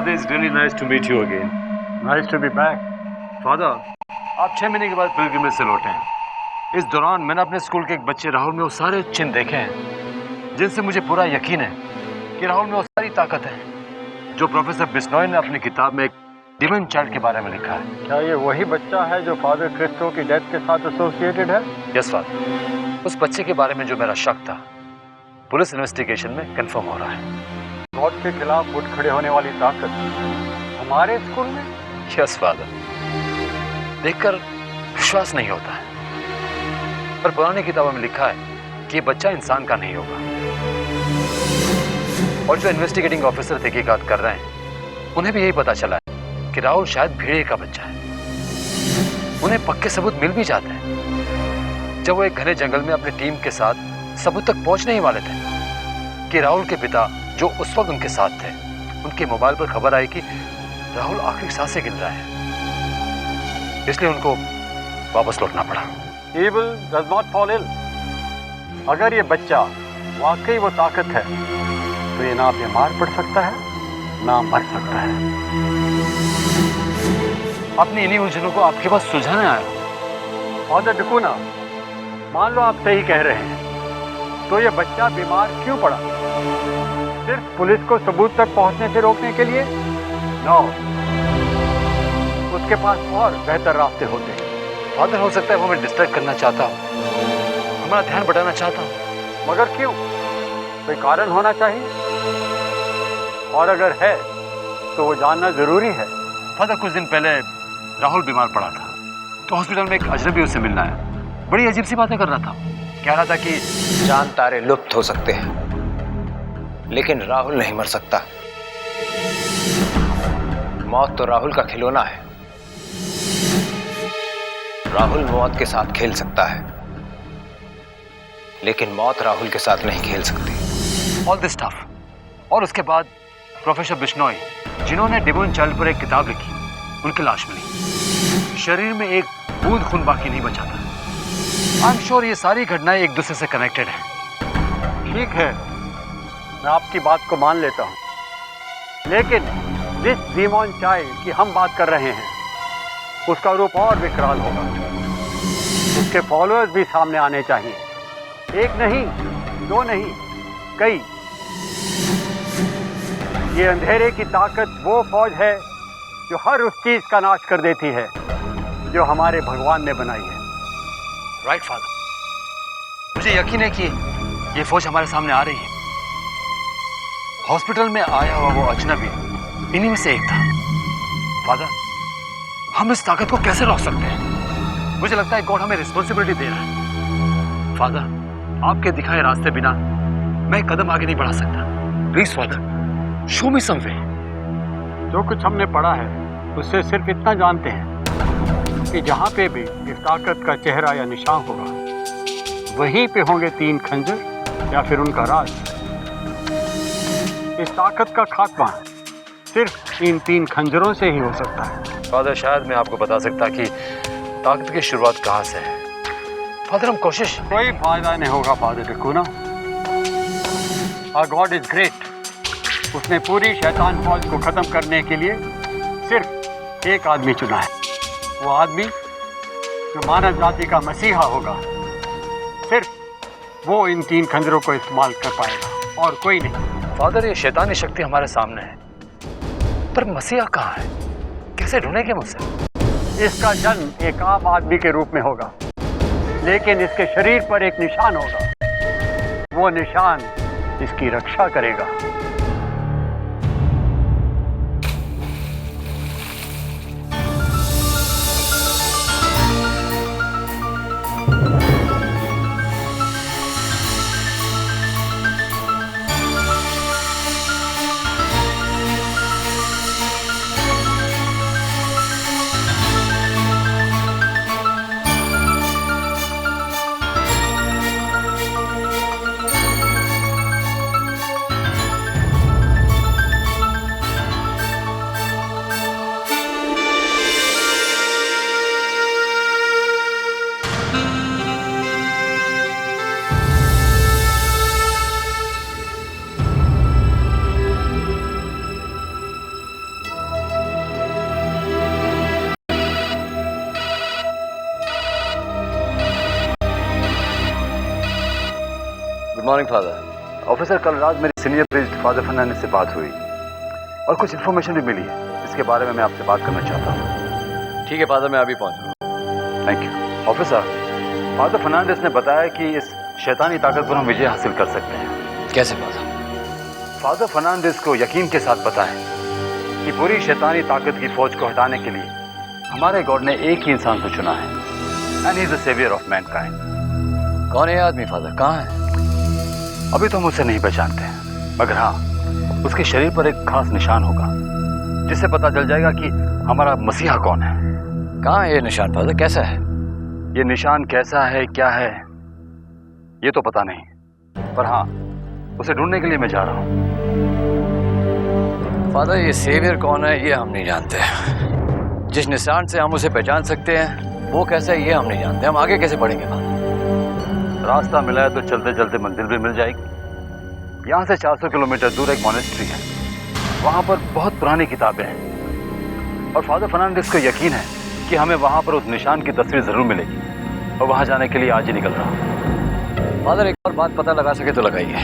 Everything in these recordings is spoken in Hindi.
Father, it's really nice to meet you again. Nice to be back. Father, आप 6 महीने के बाद पिलग्रिमेज से लौटे हैं। इस दौरान मैंने अपने स्कूल के एक बच्चे राहुल में वो सारे चिन्ह देखे हैं जिनसे मुझे पूरा यकीन है कि राहुल में वो सारी ताकत है जो प्रोफेसर बिश्नोई ने अपनी किताब में एक डिवाइन चाइल्ड के बारे में लिखा है। क्या ये वही बच्चा है जो फादर क्रिस्टो की डेथ के साथ एसोसिएटेड है? यस फादर, उस बच्चे के बारे में जो मेरा शक था पुलिस इन्वेस्टिगेशन में कंफर्म हो रहा है। गॉड के खिलाफ उठ खड़े होने वाली ताकत हमारे स्कूल में? यस फादर, देखकर विश्वास नहीं होता है, पर पुरानी किताबों में लिखा है कि ये बच्चा इंसान का नहीं होगा। और जो इन्वेस्टिगेटिंग ऑफिसर तहकीकात कर रहे हैं उन्हें भी यही पता चला है कि राहुल शायद भेड़िए का बच्चा है। उन्हें पक्के सबूत मिल भी जाते हैं जब वो एक घने जंगल में अपनी टीम के साथ सबूत तक पहुंचने ही वाले थे कि राहुल के पिता जो उस वक्त उनके साथ थे उनके मोबाइल पर खबर आई कि राहुल आखिरी सांसें गिन रहा है, इसलिए उनको वापस लौटना पड़ा। Evil does not fall ill. अगर ये बच्चा वाकई वो ताकत है तो ये ना बीमार पड़ सकता है ना मर सकता है। अपनी इन्हीं उलझनों को आपके पास सुलझाने आया। फादर डकुना, मान लो आप सही कह रहे हैं, तो ये बच्चा बीमार क्यों पड़ा? सिर्फ पुलिस को सबूत तक पहुंचने से रोकने के लिए? नो, उसके पास और बेहतर रास्ते होते हैं। फादर, हो सकता है वो मैं डिस्ट्रैक्ट करना चाहता हूँ, हमारा ध्यान बटाना चाहता हूँ। मगर क्यों? कोई कारण होना चाहिए, और अगर है तो वो जानना जरूरी है। फादर, कुछ दिन पहले राहुल बीमार पड़ा था तो हॉस्पिटल में एक अजनबी उससे मिलना आया। बड़ी अजीब सी बातें कर रहा था। कह रहा था कि चांद तारे लुप्त हो सकते हैं लेकिन राहुल नहीं मर सकता। मौत तो राहुल का खिलौना है। राहुल मौत के साथ खेल सकता है लेकिन मौत राहुल के साथ नहीं खेल सकती। All this stuff. और उसके बाद प्रोफेसर बिश्नोई जिन्होंने डिवाइन चाइल्ड पर एक किताब लिखी, उनकी लाश मिली। शरीर में एक बूंद खून बाकी नहीं बचा था। आई एम श्योर ये सारी घटनाएं एक दूसरे से कनेक्टेड हैं। ठीक है, मैं आपकी बात को मान लेता हूं, लेकिन जिस डिवाइन चाइल्ड की हम बात कर रहे हैं उसका रूप और विकराल होगा। उसके फॉलोअर्स भी सामने आने चाहिए। एक नहीं, दो नहीं, कई। ये अंधेरे की ताकत वो फौज है जो हर उस चीज का नाश कर देती है जो हमारे भगवान ने बनाई है। राइट फादर, मुझे यकीन है कि ये फौज हमारे सामने आ रही है। हॉस्पिटल में आया हुआ वो अजनबी इन्हीं में से एक था। फादर, हम इस ताकत को कैसे रोक सकते हैं? मुझे लगता है गॉड हमें रिस्पॉन्सिबिलिटी दे रहा है। फादर, आपके दिखाए रास्ते बिना मैं कदम आगे नहीं बढ़ा सकता। प्लीज फादर, शो मी सम वे। जो कुछ हमने पढ़ा है उससे सिर्फ इतना जानते हैं कि जहाँ पे भी इस ताकत का चेहरा या निशान होगा वहीं पे होंगे 3 खंजर या फिर उनका राज। इस ताकत का खात्मा सिर्फ इन 3 खंजरों से ही हो सकता है। फादर, शायद मैं आपको बता सकता कि ताकत की शुरुआत कहाँ से है। फादर, हम कोशिश। कोई फायदा नहीं होगा फादर डकुना। Our God is great. उसने पूरी शैतान फौज को खत्म करने के लिए सिर्फ एक आदमी चुना है। वो आदमी जो मानव जाति का मसीहा होगा, सिर्फ वो इन 3 खंजरों को इस्तेमाल कर पाएगा और कोई नहीं। फादर, ये शैतानी शक्ति हमारे सामने है, पर मसीहा कहाँ है? कैसे ढूंढेंगे मुझसे? इसका जन्म एक आम आदमी के रूप में होगा, लेकिन इसके शरीर पर एक निशान होगा। वो निशान इसकी रक्षा करेगा। Morning father. ऑफिसर, कल रात मेरी सीनियर प्रीस्ट फादर फर्नांडिस से बात हुई और कुछ इन्फॉर्मेशन भी मिली है, इसके बारे में मैं आपसे बात करना चाहता हूँ। ठीक है फादर, मैं अभी पहुंच रहा हूँ। Thank you. Officer, father Fernandes ने बताया कि इस शैतानी ताकत पर हम विजय हासिल कर सकते हैं। कैसे फादर? फादर फर्नांडिस को यकीन के साथ पता है कि पूरी शैतानी ताकत की फौज को हटाने के लिए हमारे गॉड ने एक ही इंसान को चुना है, and he is the saviour of mankind. कौन है ये आदमी फादर? कहाँ है? अभी तो हम उसे नहीं पहचानते हैं, मगर हाँ, उसके शरीर पर एक खास निशान होगा जिससे पता चल जाएगा कि हमारा मसीहा कौन है। कहाँ है ये निशान फादर? कैसा है ये निशान? कैसा है, क्या है, ये तो पता नहीं, पर हाँ, उसे ढूंढने के लिए मैं जा रहा हूँ। फादर, ये सेवियर कौन है ये हम नहीं जानते। जिस निशान से हम उसे पहचान सकते हैं वो कैसा है ये हम नहीं जानते। हम आगे कैसे बढ़ेंगे फादर? रास्ता मिला है तो चलते चलते मंजिल भी मिल जाएगी। यहाँ से 400 किलोमीटर दूर एक मॉनेस्ट्री है, वहाँ पर बहुत पुरानी किताबें हैं और फादर फर्नांडिस को यकीन है कि हमें वहाँ पर उस निशान की तस्वीर जरूर मिलेगी, और वहाँ जाने के लिए आज ही निकल रहा हूँ। फादर, एक और बात पता लगा सके तो लगाइए।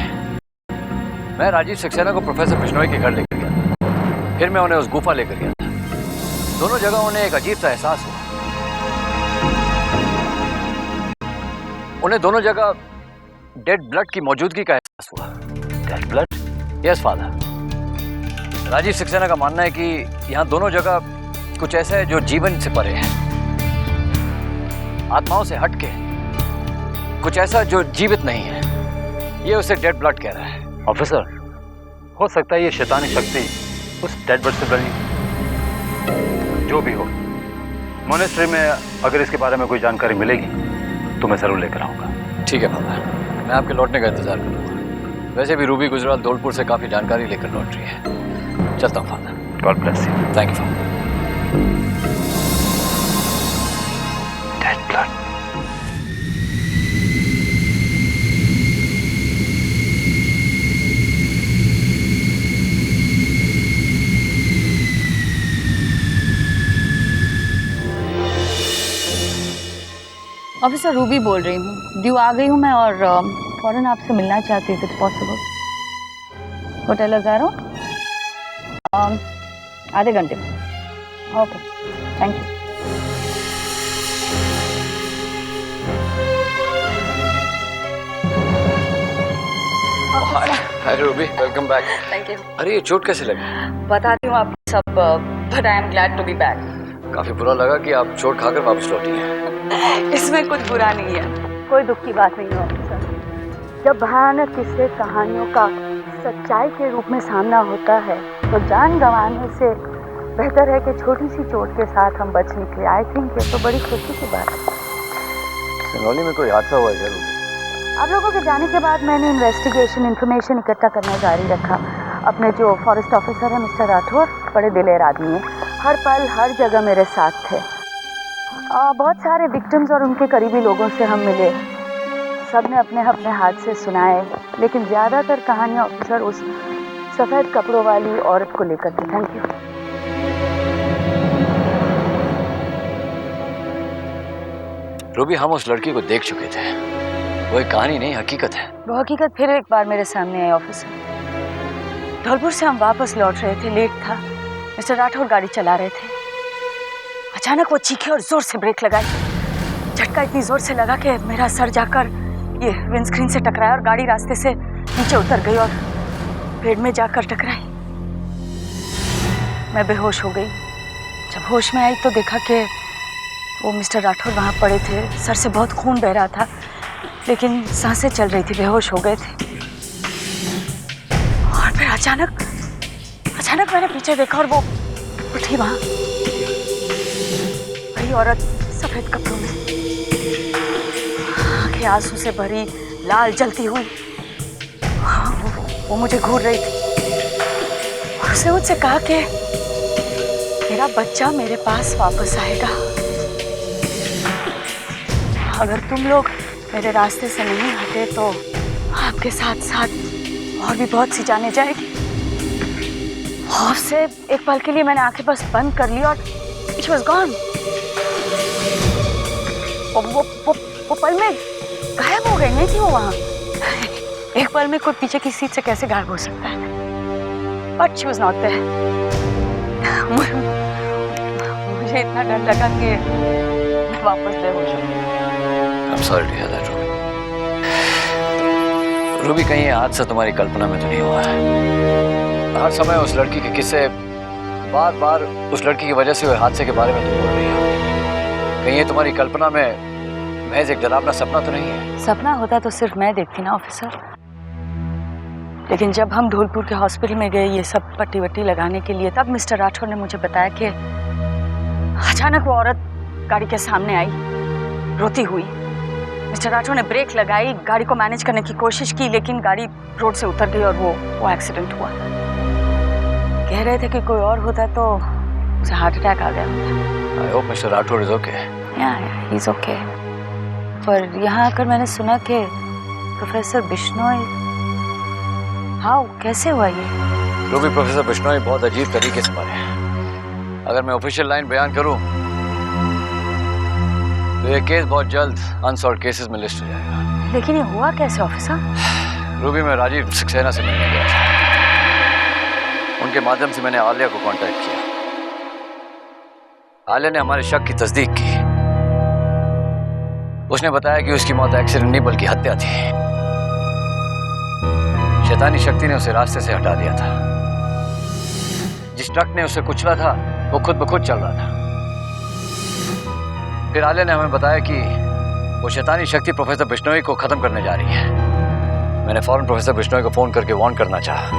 मैं राजीव सक्सेना को प्रोफेसर बिश्नोई के घर लेकर गया था, फिर मैं उन्हें उस गुफा लेकर गया था। दोनों जगह उन्हें एक अजीब सा एहसास हुआ। उन्हें दोनों जगह डेड ब्लड की मौजूदगी का एहसास हुआ। Dead blood? Yes father. Rajeev Saxena का मानना है कि यहाँ दोनों जगह कुछ ऐसा है जो जीवन से परे है, आत्माओं से हटके, कुछ ऐसा जो जीवित नहीं है। ये उसे डेड ब्लड कह रहा है। ऑफिसर, हो सकता है ये शैतानी शक्ति उस डेड ब्लड से बनी। जो भी हो, मॉनेस्ट्री में अगर इसके बारे में कोई जानकारी मिलेगी तो मैं जरूर लेकर आऊंगा। ठीक है फादर, मैं आपके लौटने का इंतजार करूंगा। वैसे भी रूबी गुजराल धौलपुर से काफी जानकारी लेकर लौट रही है। चलता हूँ father. God bless you. Thank you father. Dead blood. Officer, Ruby बोल रही हूँ। ड्यू आ गई हूँ मैं और फौरन आपसे मिलना चाहती हूँ, इट्स पॉसिबल। होटल हजारों, आधे घंटे में। Okay, thank you. Hi Ruby, welcome back. Thank you. अरे ये चोट कैसे लगी? बताती हूँ आपको सब, but I am glad to be back. काफी बुरा लगा कि आप चोट खाकर वापस लौटी हैं। इसमें कुछ बुरा नहीं है। कोई दुख की बात नहीं है ऑफिसर। जब भयानक किस्से कहानियों का सच्चाई के रूप में सामना होता है तो जान गंवाने से बेहतर है कि छोटी सी चोट के साथ हम बच निकले। आई थिंक ये तो बड़ी खुशी की बात है। सिंगरौली में कोई हादसा हुआ है जरूर? आप लोगों के जाने के बाद मैंने इन्वेस्टिगेशन इन्फॉर्मेशन इकट्ठा करना जारी रखा। अपने जो फॉरेस्ट ऑफिसर है मिस्टर राठौर, बड़े दिलेर आदमी है, हर पल हर जगह मेरे साथ थे। बहुत सारे विक्टिम्स और उनके करीबी लोगों से हम मिले, सब ने अपने अपने हाथ से सुनाए, लेकिन ज़्यादातर कहानियाँ ऑफिसर उस सफ़ेद कपड़ों वाली औरत को लेकर थी। Thank you. रूबी, हम उस लड़की को देख चुके थे। वो एक कहानी नहीं, हकीकत है। वो हकीकत फिर एक बार मेरे सामने आई ऑफिसर। धौलपुर से हम वापस लौट रहे थे, लेट था। मिस्टर राठौर गाड़ी चला रहे थे। अचानक वो चीखे और जोर से ब्रेक लगाई। झटका इतनी जोर से लगा कि मेरा सर जाकर ये विंडस्क्रीन से टकराया और गाड़ी रास्ते से नीचे उतर गई और पेड़ में जाकर टकराई। मैं बेहोश हो गई। जब होश में आई तो देखा कि वो मिस्टर राठौर वहाँ पड़े थे। सर से बहुत खून बह रहा था, लेकिन सांसें चल रही थी, बेहोश हो गए थे। और फिर अचानक मैंने पीछे देखा और वो उठी वहाँ, वही औरत सफेद कपड़ों में, आंखें आंसू से भरी, लाल जलती हुई। वो मुझे घूर रही थी और उसने मुझसे कहा कि मेरा बच्चा मेरे पास वापस आएगा। अगर तुम लोग मेरे रास्ते से नहीं हटे तो आपके साथ साथ और भी बहुत सी जाने जाएगी। खौफ से एक पल के लिए मैंने आंखें बस बंद कर ली और इट वाज गॉन। वो पल में गायब हो गई, नहीं थी वो वहाँ। एक पल में कोई पीछे की सीट से कैसे गायब हो सकता है? But she was not there. मुझे इतना डर लगा कि मैं वापस बेहोश हो गई। I'm sorry to hear that, Ruby. Ruby, कहीं ये हादसा तुम्हारी कल्पना में तो नहीं हुआ है? हर समय उस लड़की के किस्से, बार बार उस लड़की की वजह से हुए हादसे के बारे में तुम बोल रही हो। कहीं ये तुम्हारी कल्पना में महज एक डरावना सपना तो नहीं है? सपना होता तो सिर्फ मैं देखती ना ऑफिसर। लेकिन जब हम धौलपुर के हॉस्पिटल में गए ये सब पट्टी वट्टी लगाने के लिए, तब मिस्टर राठौर ने मुझे बताया कि अचानक वो औरत गाड़ी के सामने आई, रोती हुई। मिस्टर राठौर ने ब्रेक लगाई, गाड़ी को मैनेज करने की कोशिश की, लेकिन गाड़ी रोड से उतर गई और वो एक्सीडेंट हुआ। कह रहे थे कि कोई और होता तो उसे हार्ट अटैक आ गया होता। I hope mister Rathore is okay. Yeah, he's okay. पर यहाँ आकर मैंने सुना कि प्रोफेसर बिश्नोई, हाँ कैसे हुआ ये? रूबी, प्रोफेसर बिश्नोई बहुत अजीब तरीके से मरे। अगर मैं ऑफिशियल लाइन बयान करूं तो ये केस बहुत जल्द अनसॉल्व्ड केसेस में लिस्ट हो जाएगा। लेकिन ये हुआ कैसे ऑफिसर? रूबी, मैं राजीव सक्सेना से मिलने गया था। उनके माध्यम से मैंने आलिया को कांटेक्ट किया। आलिया ने हमारे शक की तस्दीक की। उसने बताया कि उसकी मौत एक्सीडेंट नहीं बल्कि हत्या थी। शैतानी शक्ति ने उसे रास्ते से हटा दिया था। जिस ट्रक ने उसे कुचला था वो खुद ब खुद चल रहा था। फिर आलिया ने हमें बताया कि वो शैतानी शक्ति प्रोफेसर बिश्नोई को खत्म करने जा रही है। मैंने फौरन प्रोफेसर बिश्नोई को फोन करके वार्न करना चाहा,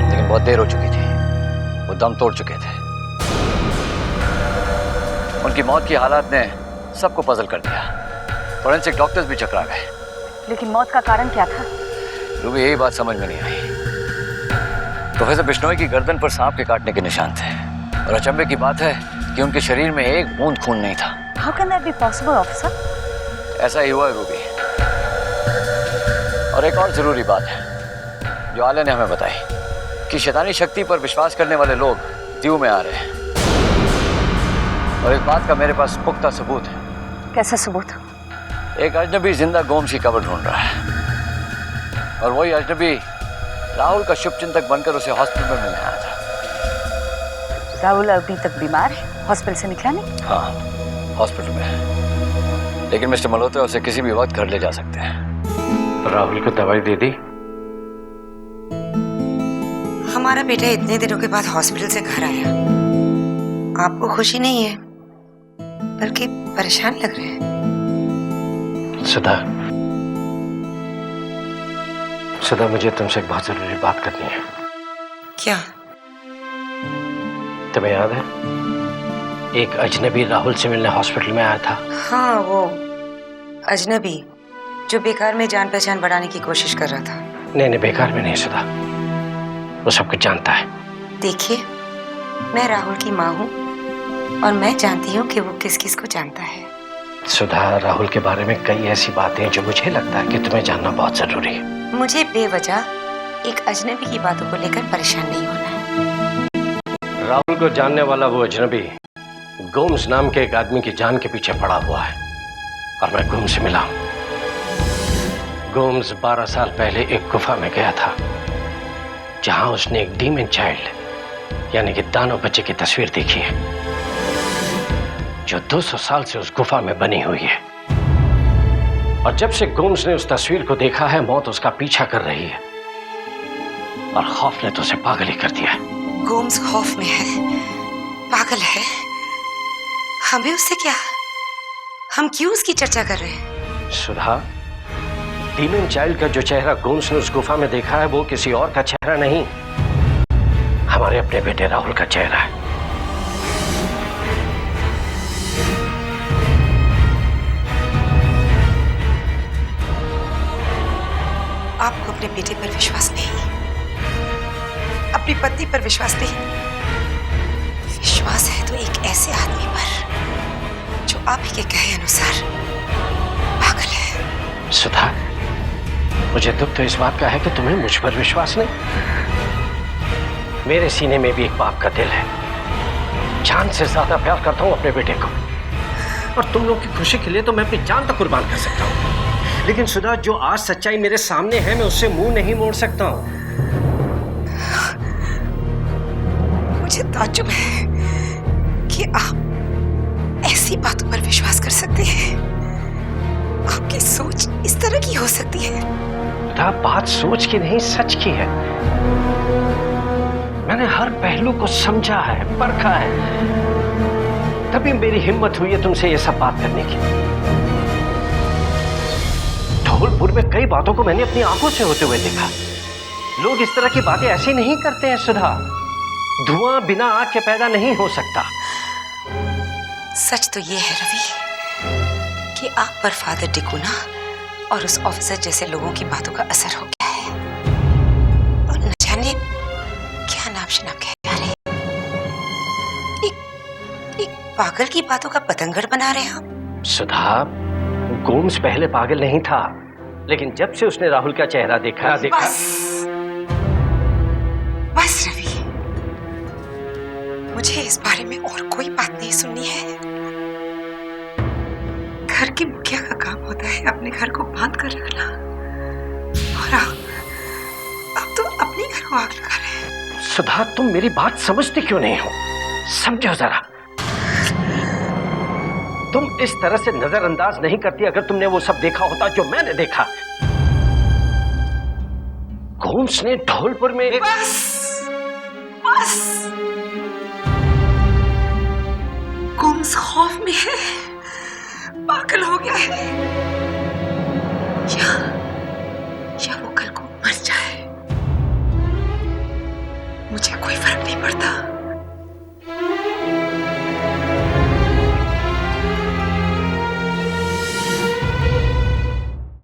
लेकिन बहुत देर हो चुकी थी। वो दम तोड़ चुके थे। उनकी मौत की हालात ने सबको पजल कर दिया। फोरेंसिक डॉक्टर्स भी चकरा गए। लेकिन मौत का कारण क्या था? रूबी, यही बात समझ में नहीं आई। प्रोफेसर बिश्नोई की गर्दन पर सांप के काटने के निशान थे और अचंभे की बात है कि उनके शरीर में एक बूंद खून नहीं था। How can that be possible, officer? ऐसा ही हुआ है रूबी। और एक और जरूरी बात है जो आलिया ने हमें बताई कि शैतानी शक्ति पर विश्वास करने वाले लोग दीव में आ रहे हैं। और इस बात का मेरे पास पुख्ता सबूत है। कैसा सबूत? एक अजनबी जिंदा गोम्स की कब्र ढूंढ रहा है और वही अजनबी राहुल का शुभचिंतक बनकर उसे हॉस्पिटल में मिलने आया था। राहुल अभी तक बीमार है, हॉस्पिटल से निकला नहीं? हाँ, हॉस्पिटल में है। लेकिन मिस्टर मल्होत्रा उसे किसी भी वक्त घर ले जा सकते हैं। राहुल को दवाई दे दी? हमारा बेटा इतने दिनों के बाद हॉस्पिटल से घर आया। आपको खुशी नहीं है बल्कि परेशान लग रहे हैं। सुधा, मुझे तुमसे एक बहुत जरूरी बात करनी है। क्या? तुम्हें याद है एक अजनबी राहुल से मिलने हॉस्पिटल में आया था? हाँ, वो अजनबी जो बेकार में जान पहचान बढ़ाने की कोशिश कर रहा था। नहीं, बेकार में नहीं सुधा, वो सब कुछ जानता है। देखिए, मैं राहुल की माँ हूँ और मैं जानती हूँ कि वो किस किस को जानता है। सुधा, राहुल के बारे में कई ऐसी बातें जो मुझे लगता है कि तुम्हें जानना बहुत जरूरी है। मुझे बेवजह एक अजनबी की बातों को लेकर परेशान नहीं होना है। राहुल को जानने वाला वो अजनबी गोम्स नाम के एक आदमी की जान के पीछे पड़ा हुआ है और मैं गोम्स से मिला हूं। गोम्स 12 साल पहले एक गुफा में गया था जहां उसने एक डीमन चाइल्ड यानी कि दानव बच्चे की तस्वीर देखी है जो 200 साल से उस गुफा में बनी हुई है। और जब से गोम्स ने उस तस्वीर को देखा है, मौत उसका पीछा कर रही है और खौफ ने तो उसे पागल ही कर दिया है। गोम्स खौफ में है, पागल है। हमें उससे क्या? हम क्यों उसकी चर्चा कर रहे हैं? सुधा, डीमन चाइल्ड का जो चेहरा गोम्स ने उस गुफा में देखा है वो किसी और का चेहरा नहीं, हमारे अपने बेटे राहुल का चेहरा है। आपको अपने बेटे पर विश्वास नहीं, अपनी पत्नी पर विश्वास नहीं, विश्वास है तो एक ऐसे आदमी पर जो आप ही के कहे अनुसार पागल है। सुधा, मुझे दुख तो इस बात का है कि तुम्हें मुझ पर विश्वास नहीं। मेरे सीने में भी एक बाप का दिल है। जान से ज्यादा प्यार करता हूँ अपने बेटे को और तुम लोग की खुशी के लिए तो मैं अपनी जान तक कुर्बान कर सकता हूँ। लेकिन सुधा, जो आज सच्चाई मेरे सामने है मैं उससे मुंह नहीं मोड़ सकता हूं। मुझे ताज्जुब है कि आप ऐसी बातों पर विश्वास कर सकते हैं। आपकी सोच इस तरह की हो सकती है। सुधा, बात सोच की नहीं, सच की है। मैंने हर पहलू को समझा है, परखा है, तभी मेरी हिम्मत हुई है तुमसे ये सब बात करने की। धौलपुर में कई बातों को मैंने अपनी आंखों से होते हुए देखा। लोग इस तरह की बातें ऐसे नहीं करते हैं सुधा। धुआं बिना आग के पैदा नहीं हो सकता। सच तो ये है रवि कि आप पर फादर डिकोना और उस ऑफिसर जैसे लोगों की बातों का असर हो गया है, और न जाने क्या नाम शनाब कह जा रहे हैं। एक पागल की बातों का पतंगड़ बना रहे हैं आप। सुधा, गोम्स पहले पागल नहीं था, लेकिन जब से उसने राहुल का चेहरा देखा बस रवि, मुझे इस बारे में और कोई बात नहीं सुननी है। घर के मुखिया का काम होता है अपने घर को बांध कर रखना, और आप तो अपने घर को आग लगा रहे हैं। सुधा, तुम मेरी बात समझते क्यों नहीं हो? समझो जरा, तुम इस तरह से नजरअंदाज नहीं करती अगर तुमने वो सब देखा होता जो मैंने देखा। गोम्स ने धौलपुर में बस गोम्स खौफ में है, पागल हो गया है, या वो कल को मर जाए, मुझे कोई फर्क नहीं पड़ता।